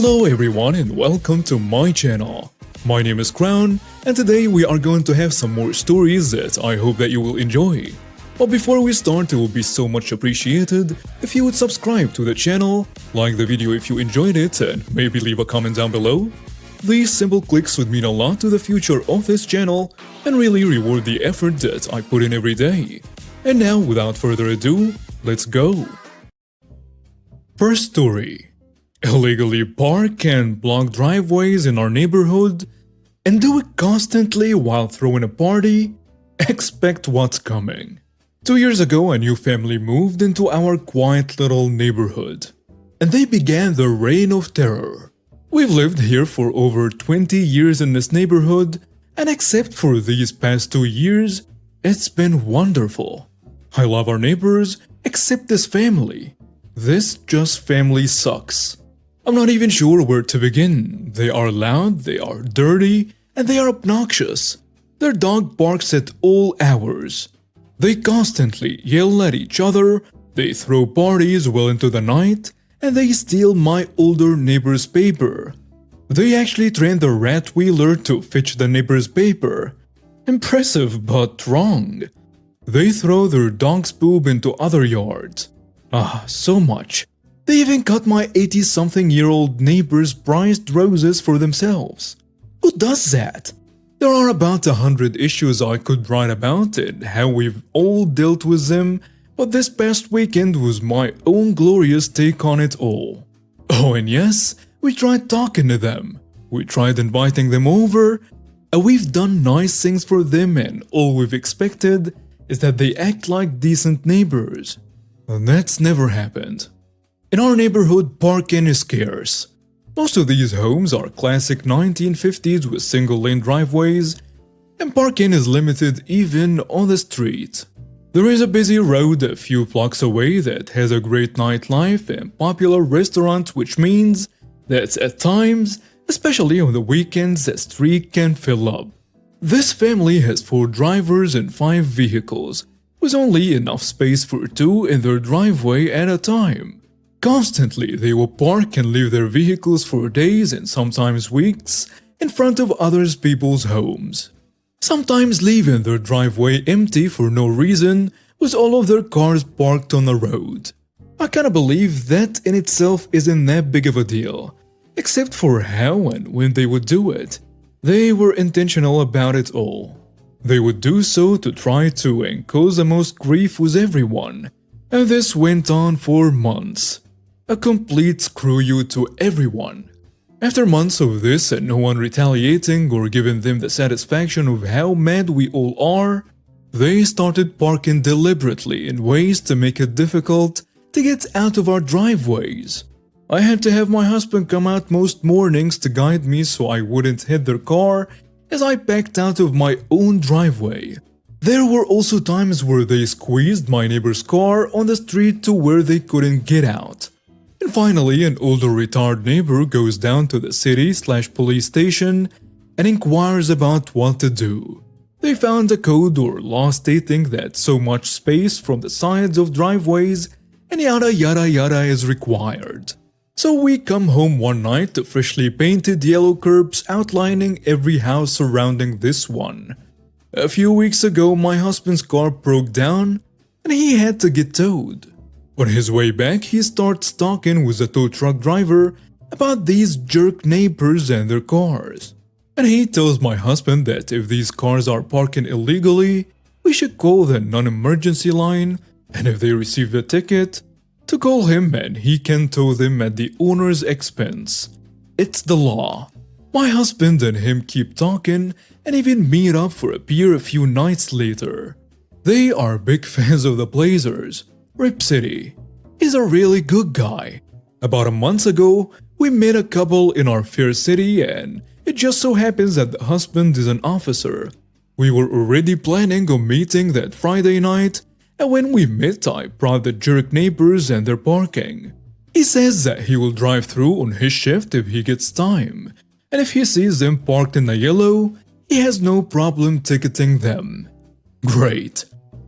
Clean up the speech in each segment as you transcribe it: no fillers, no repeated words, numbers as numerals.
Hello everyone and welcome to my channel. My name is Crown and today we are going to have some more stories that I hope that you will enjoy. But before we start, it will be so much appreciated if you would subscribe to the channel, like the video if you enjoyed it, and maybe leave a comment down below. These simple clicks would mean a lot to the future of this channel and really reward the effort that I put in every day. And now, without further ado, let's go. First story. Illegally park and block driveways in our neighborhood and do it constantly while throwing a party? Expect what's coming. 2 years ago, a new family moved into our quiet little neighborhood, and they began their reign of terror. We've lived here for over 20 years in this neighborhood, and except for these past 2 years, it's been wonderful. I love our neighbors, except this family. This just family sucks. I'm not even sure where to begin. They are loud, they are dirty, and they are obnoxious. Their dog barks at all hours. They constantly yell at each other, they throw parties well into the night, and they steal my older neighbor's paper. They actually trained the rat wheeler to fetch the neighbor's paper. Impressive, but wrong. They throw their dog's poop into other yards. So much. They even cut my 80-something-year-old neighbor's prized roses for themselves. Who does that? There are about 100 issues I could write about and how we've all dealt with them, but this past weekend was my own glorious take on it all. Oh, and yes, we tried talking to them. We tried inviting them over. We've done nice things for them, and all we've expected is that they act like decent neighbors. And that's never happened. In our neighborhood, parking is scarce. Most of these homes are classic 1950s with single-lane driveways, and parking is limited even on the street. There is a busy road a few blocks away that has a great nightlife and popular restaurants, which means that at times, especially on the weekends, the street can fill up. This family has 4 drivers and 5 vehicles, with only enough space for 2 in their driveway at a time. Constantly, they will park and leave their vehicles for days and sometimes weeks in front of other people's homes. Sometimes leaving their driveway empty for no reason with all of their cars parked on the road. I kinda believe that in itself isn't that big of a deal, except for how and when they would do it. They were intentional about it all. They would do so to try to and cause the most grief with everyone, and this went on for months. A complete screw you to everyone. After months of this and no one retaliating or giving them the satisfaction of how mad we all are, they started parking deliberately in ways to make it difficult to get out of our driveways. I had to have my husband come out most mornings to guide me so I wouldn't hit their car as I backed out of my own driveway. There were also times where they squeezed my neighbor's car on the street to where they couldn't get out. And finally, an older retired neighbor goes down to the city/police station and inquires about what to do. They found a code or law stating that so much space from the sides of driveways and yada yada yada is required. So we come home one night to freshly painted yellow curbs outlining every house surrounding this one. A few weeks ago, my husband's car broke down and he had to get towed. On his way back, he starts talking with the tow truck driver about these jerk neighbors and their cars. And he tells my husband that if these cars are parking illegally, we should call the non-emergency line, and if they receive a ticket, to call him and he can tow them at the owner's expense. It's the law. My husband and him keep talking and even meet up for a beer a few nights later. They are big fans of the Blazers. Rip City. He's a really good guy. About a month ago, we met a couple in our fair city and it just so happens that the husband is an officer. We were already planning on meeting that Friday night, and when we met, I brought the jerk neighbors and their parking. He says that he will drive through on his shift if he gets time, and if he sees them parked in the yellow, he has no problem ticketing them. Great.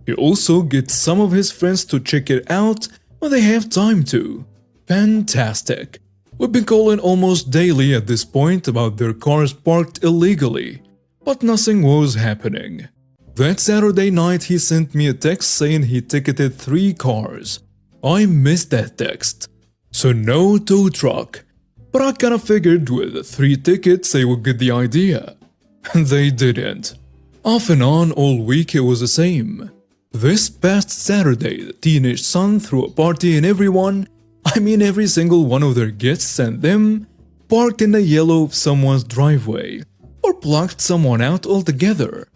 He also gets some of his friends to check it out when they have time to. Fantastic. We've been calling almost daily at this point about their cars parked illegally, but nothing was happening. That Saturday night he sent me a text saying he ticketed 3 cars. I missed that text. So no tow truck. But I kinda figured with 3 tickets they would get the idea. And they didn't. Off and on all week it was the same. This past Saturday the teenage son threw a party and everyone, I mean every single one of their guests and them, parked in the yellow of someone's driveway, or blocked someone out altogether.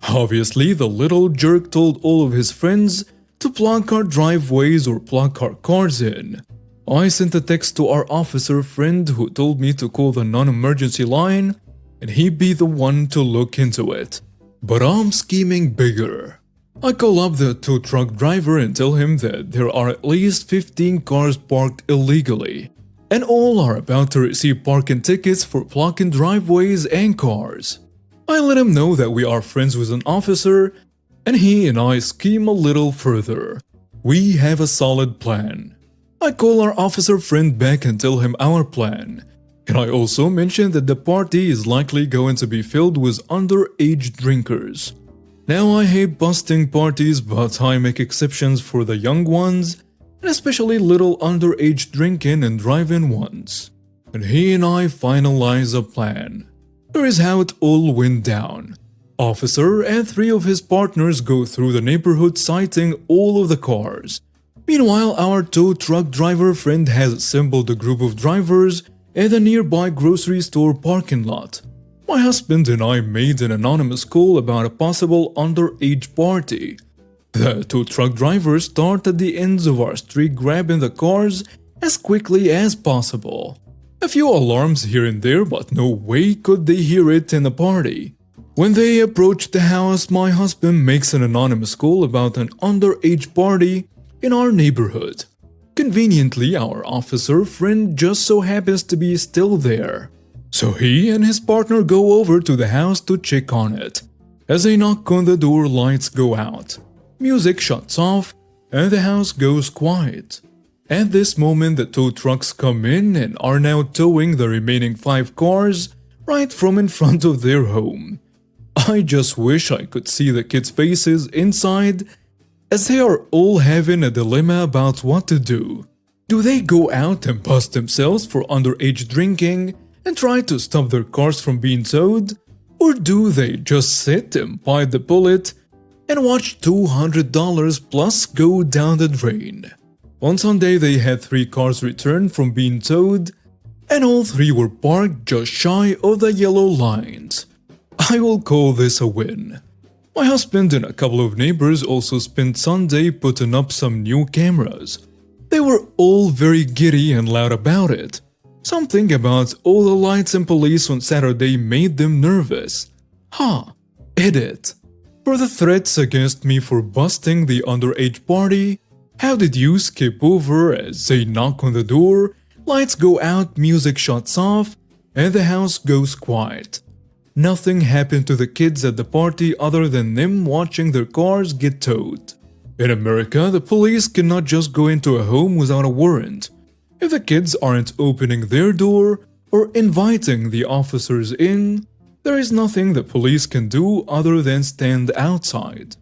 Obviously, the little jerk told all of his friends to block our driveways or block our cars in. I sent a text to our officer friend who told me to call the non-emergency line and he'd be the one to look into it. But I'm scheming bigger. I call up the tow truck driver and tell him that there are at least 15 cars parked illegally, and all are about to receive parking tickets for blocking driveways and cars. I let him know that we are friends with an officer, and he and I scheme a little further. We have a solid plan. I call our officer friend back and tell him our plan, and I also mention that the party is likely going to be filled with underage drinkers. Now I hate busting parties, but I make exceptions for the young ones, and especially little underage drinking and driving ones. And he and I finalize a plan. Here is how it all went down. Officer and 3 of his partners go through the neighborhood citing all of the cars. Meanwhile, our tow truck driver friend has assembled a group of drivers at a nearby grocery store parking lot. My husband and I made an anonymous call about a possible underage party. The tow truck drivers start at the ends of our street grabbing the cars as quickly as possible. A few alarms here and there, but no way could they hear it in the party. When they approach the house, my husband makes an anonymous call about an underage party in our neighborhood. Conveniently, our officer friend just so happens to be still there. So he and his partner go over to the house to check on it. As they knock on the door, lights go out. Music shuts off and the house goes quiet. At this moment, the tow trucks come in and are now towing the remaining 5 cars right from in front of their home. I just wish I could see the kids' faces inside as they are all having a dilemma about what to do. Do they go out and bust themselves for underage drinking and try to stop their cars from being towed? Or do they just sit and bite the bullet and watch $200 plus go down the drain? On Sunday, they had 3 cars returned from being towed, and all 3 were parked just shy of the yellow lines. I will call this a win. My husband and a couple of neighbors also spent Sunday putting up some new cameras. They were all very giddy and loud about it. Something about all the lights and police on Saturday made them nervous. Edit. For the threats against me for busting the underage party, how did you skip over as they knock on the door, lights go out, music shuts off, and the house goes quiet? Nothing happened to the kids at the party other than them watching their cars get towed. In America, the police cannot just go into a home without a warrant. If the kids aren't opening their door or inviting the officers in, there is nothing the police can do other than stand outside.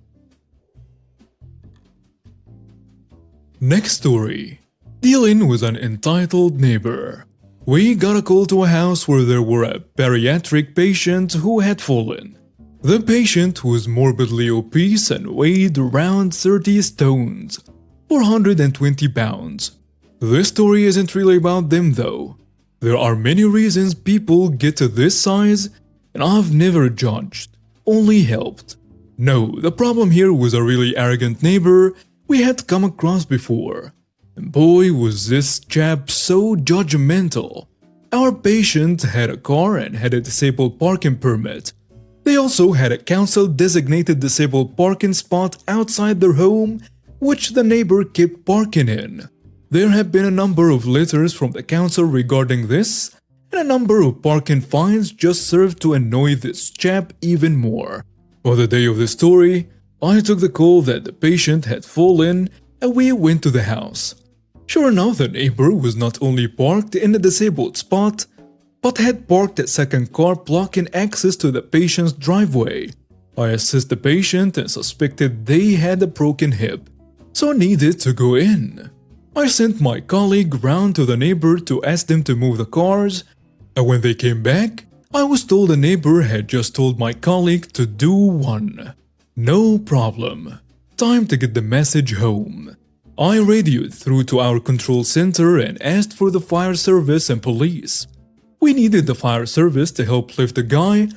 Next story. Dealing with an entitled neighbor. We got a call to a house where there were a bariatric patient who had fallen. The patient was morbidly obese and weighed around 30 stones, 420 pounds. This story isn't really about them though. There are many reasons people get to this size, and I've never judged, only helped. No, the problem here was a really arrogant neighbor we had come across before. And boy, was this chap so judgmental. Our patient had a car and had a disabled parking permit. They also had a council-designated disabled parking spot outside their home, which the neighbor kept parking in. There have been a number of letters from the council regarding this, and a number of parking fines just served to annoy this chap even more. On the day of the story, I took the call that the patient had fallen and we went to the house. Sure enough, the neighbor was not only parked in a disabled spot, but had parked a second car blocking access to the patient's driveway. I assessed the patient and suspected they had a broken hip, so needed to go in. I sent my colleague round to the neighbor to ask them to move the cars, and when they came back, I was told the neighbor had just told my colleague to do one. No problem. Time to get the message home. I radioed through to our control center and asked for the fire service and police. We needed the fire service to help lift the guy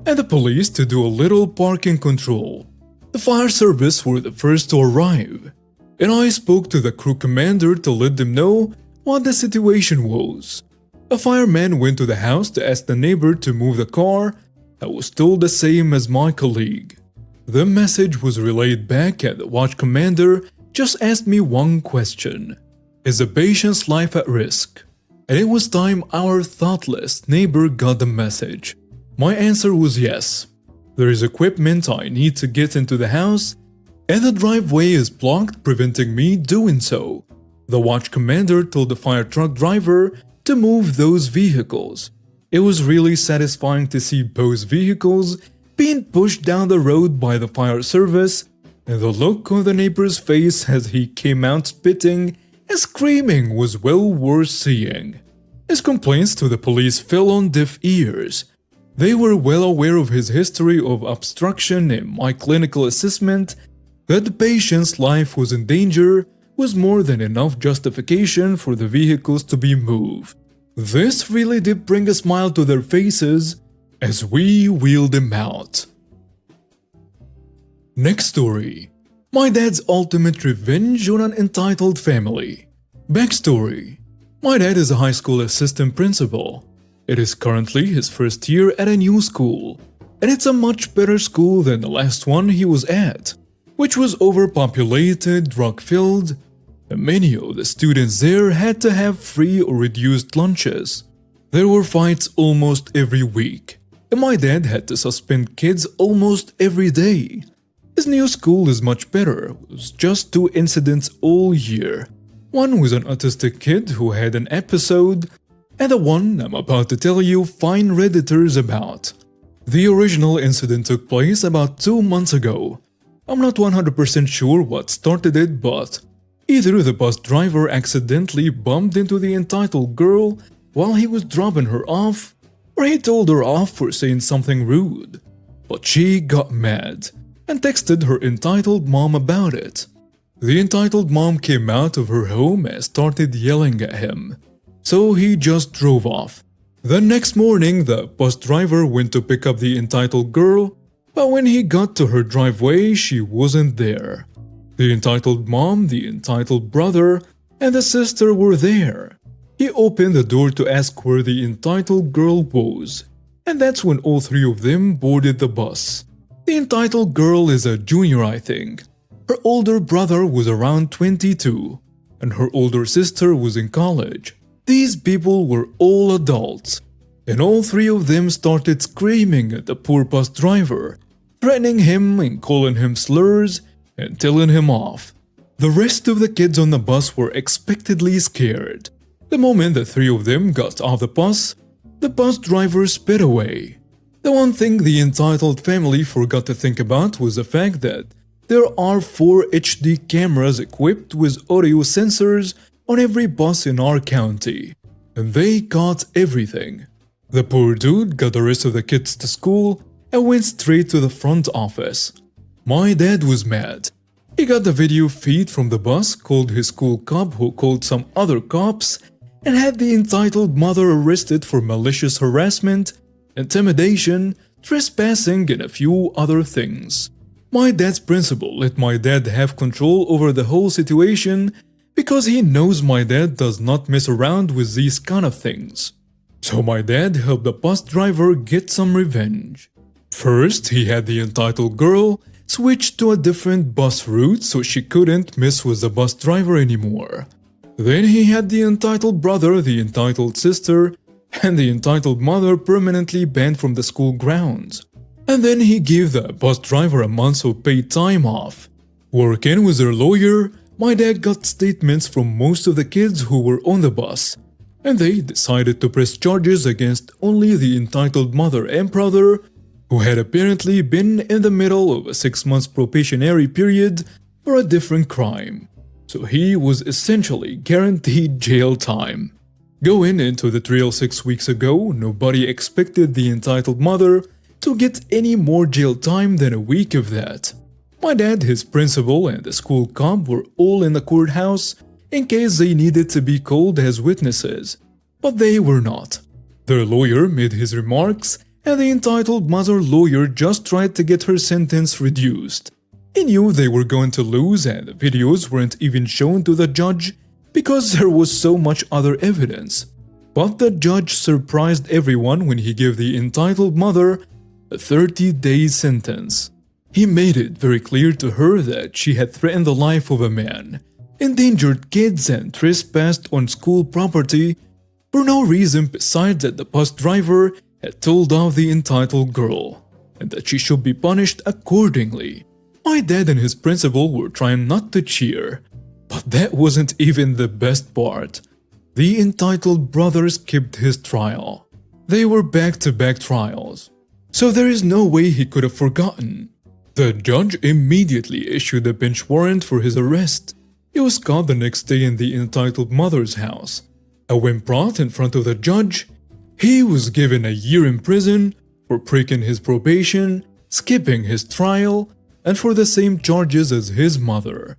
and the police to do a little parking control. The fire service were the first to arrive, and I spoke to the crew commander to let them know what the situation was. A fireman went to the house to ask the neighbor to move the car. I was told the same as my colleague. The message was relayed back and the watch commander just asked me one question. Is the patient's life at risk? And it was time our thoughtless neighbor got the message. My answer was yes. There is equipment I need to get into the house, and the driveway is blocked, preventing me doing so. The watch commander told the fire truck driver to move those vehicles. It was really satisfying to see both vehicles being pushed down the road by the fire service, and the look on the neighbor's face as he came out spitting and screaming was well worth seeing. His complaints to the police fell on deaf ears. They were well aware of his history of obstruction, and my clinical assessment that the patient's life was in danger was more than enough justification for the vehicles to be moved. This really did bring a smile to their faces as we wheeled them out. Next story. My dad's ultimate revenge on an entitled family. Backstory. My dad is a high school assistant principal. It is currently his first year at a new school, and it's a much better school than the last one he was at, which was overpopulated, drug-filled, and many of the students there had to have free or reduced lunches. There were fights almost every week, and my dad had to suspend kids almost every day. His new school is much better, with just 2 incidents all year. One was an autistic kid who had an episode, and the one I'm about to tell you find Redditors about. The original incident took place about 2 months ago. I'm not 100% sure what started it, but either the bus driver accidentally bumped into the entitled girl while he was dropping her off, or he told her off for saying something rude. But she got mad and texted her entitled mom about it. The entitled mom came out of her home and started yelling at him, so he just drove off. The next morning, the bus driver went to pick up the entitled girl, but when he got to her driveway, she wasn't there. The entitled mom, the entitled brother, and the sister were there. He opened the door to ask where the entitled girl was, and that's when all 3 of them boarded the bus. The entitled girl is a junior, I think. Her older brother was around 22, and her older sister was in college. These people were all adults, and all 3 of them started screaming at the poor bus driver, threatening him and calling him slurs and telling him off. The rest of the kids on the bus were expectedly scared. The moment the 3 of them got off the bus driver sped away. The one thing the entitled family forgot to think about was the fact that there are 4 HD cameras equipped with audio sensors on every bus in our county, and they caught everything. The poor dude got the rest of the kids to school and went straight to the front office. My dad was mad. He got the video feed from the bus, called his school cop who called some other cops, and had the entitled mother arrested for malicious harassment, intimidation, trespassing, and a few other things. My dad's principal let my dad have control over the whole situation because he knows my dad does not mess around with these kind of things. So my dad helped the bus driver get some revenge. First, he had the entitled girl switch to a different bus route so she couldn't mess with the bus driver anymore. Then he had the entitled brother, the entitled sister, and the entitled mother permanently banned from the school grounds. And then he gave the bus driver a month of paid time off. Working with their lawyer, My dad got statements from most of the kids who were on the bus, and they decided to press charges against only the entitled mother and brother, who had apparently been in the middle of a 6-month probationary period for a different crime. So he was essentially guaranteed jail time. Going into the trial 6 weeks ago, nobody expected the entitled mother to get any more jail time than a week of that. My dad, his principal, and the school cop were all in the courthouse in case they needed to be called as witnesses, but they were not. Their lawyer made his remarks, and the entitled mother lawyer just tried to get her sentence reduced. He knew they were going to lose, and the videos weren't even shown to the judge because there was so much other evidence. But the judge surprised everyone when he gave the entitled mother a 30-day sentence. He made it very clear to her that she had threatened the life of a man, endangered kids, and trespassed on school property for no reason besides that the bus driver had told off the entitled girl, and that she should be punished accordingly. My dad and his principal were trying not to cheer, but that wasn't even the best part. The entitled brother skipped his trial. They were back-to-back trials, so there is no way he could have forgotten. The judge immediately issued a bench warrant for his arrest. He was caught the next day in the entitled mother's house, and when brought in front of the judge, he was given a year in prison for breaking his probation, skipping his trial, and for the same charges as his mother.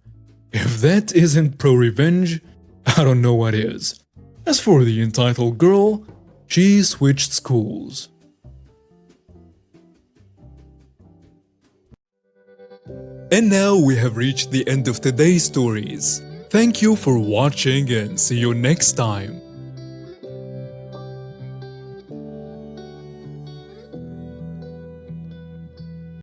If that isn't pro-revenge, I don't know what is. As for the entitled girl, she switched schools. And now we have reached the end of today's stories. Thank you for watching and see you next time.